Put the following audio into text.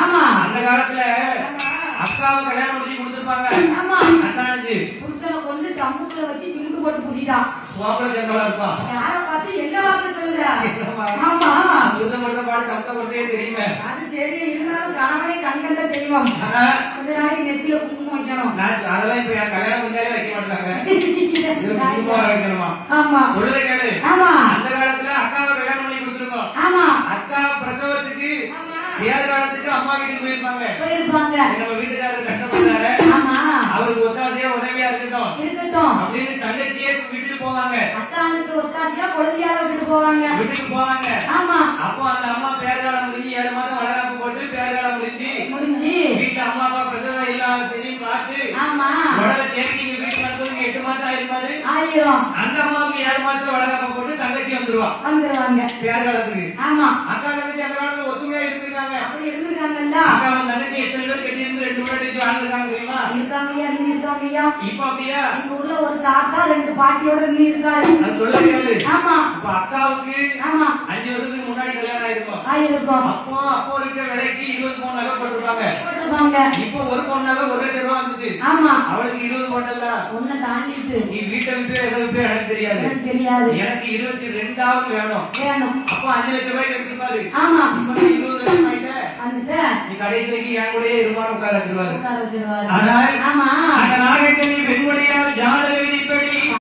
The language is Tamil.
ஆமா அந்த காலத்துல அக்காவை கல்யாணம் பண்ணி கொடுத்துருப்பாங்க. ஆமா அண்ணாச்சி புருஷனை கொண்டு தம்புக்குள்ள வச்சு சிங்கு போட்டு பூசிட்டான். மாப்பிள்ளை சேர்ந்தவளா இருப்பான். யாரை பார்த்து என்ன வார்த்தை சொல்ற? ஆமா புருஷன் கொடுத்த பாடு சமத்த கொடுத்தே தெரியுமே. அது தெரியும், இருந்தாலும் கணவனை கண்கண்ட தெய்வம். கொஞ்ச நாளைக்கு நெத்தியில குங்குமம் வைக்கணும். அதெல்லாம் இப்ப என் கல்யாணம் பண்ணாலே வைக்க மாட்டாங்க. வைக்கணுமா? ஆமா சொல்லுத கேளு. ஆமா அந்த காலத்துல அக்காவை கல்யாணம் பண்ணி கொடுத்துருக்கோம். ஆமா அக்கா பிரசவத்துக்கு ஏழு காலத்துக்கு அம்மா வீட்டுக்கு போயிருப்பாங்க. நம்ம வீட்டுக்காரர் கஷ்டப்படுறாரு, ஆமா அவருக்கு ஒத்தாசையா உதவியா இருக்கட்டும் இருக்கட்டும் அப்படின்னு தங்கச்சியே விட்டுட்டு போவாங்க. அத்தானுக்கு ஒத்தாசியா குழந்தையால விட்டுட்டு போவாங்க. விட்டுட்டு போவாங்க. ஆமா அப்போ அந்த அம்மா பேர்காலம் முடிஞ்சு 7 மாதம் வளகாப்பு போட்டு பேர்காலம் முடிஞ்சு வீட்டுல அம்மா அப்பா பிரசவம் இல்லாம தெரியும் பார்த்து ஆமா உடலை தேடி வீட்டுக்கு அனுப்புறதுக்கு 8 மாசம் ஆயிருப்பாரு. ஆயிரம் அந்த அம்மாவுக்கு 7 மாசத்துல வளகாப்பு போட்டு தங்கச்சி வந்துருவாங்க பேர்காலத்துக்கு. ஆமா அக்கா தங்கச்சி அந்த காலத்துல ஒத்துமையா இருந்திருக்காங்க. அப்படி இருந்திருக்காங்கல்ல. அக்காவும் தங்கச்சி எத்தனை பேர் கட்டி இருந்து 2 முறை அடிச்சு வாழ்ந்துருக்காங்க தெரியுமா? இருக்காங்கய்யா, நீ இருக்காங்கய்யா. இப்ப அப்படியா? எங்க ஊர்ல ஒரு தாத்தா 2 பாட்டியோட நீ இருக்காரு. நான் சொல்ல கேளு. ஆமா இப்ப அக்காவுக்கு ஆமா 5 வருஷத்துக்கு முன்னாடி கல்யாணம் ஆயிருக்கும். ஆயிருக்கும். அப்போ இருக்க விலைக்கு 20 பவுன் நகை போட்டுருப்பாங்க. இப்போ ஒரு பவுன் நகை 1 லட்சம் ரூபா இருந்துச்சு. ஆமா அவளுக்கு 20 போட்டல ஒண்ணு தாண்டிட்டு நீ வீட்டை விட்டு எதை விட்டு எனக்கு தெரியாது. எனக்கு 22வது வேணும். அப்போ 5 லட்சம் ரூபாய்க்கு எடுத்துப்பாரு. ஆமா இப்ப 20 லட்சம் ஆயிட்ட நீ கடைசிக்கு என் கூடயே இருமான்னு உட்கார வச்சிருவாரு. ஆனால் ஆமா அந்த நாகக்கண்ணி பெண்மணியால் ஜாதகவி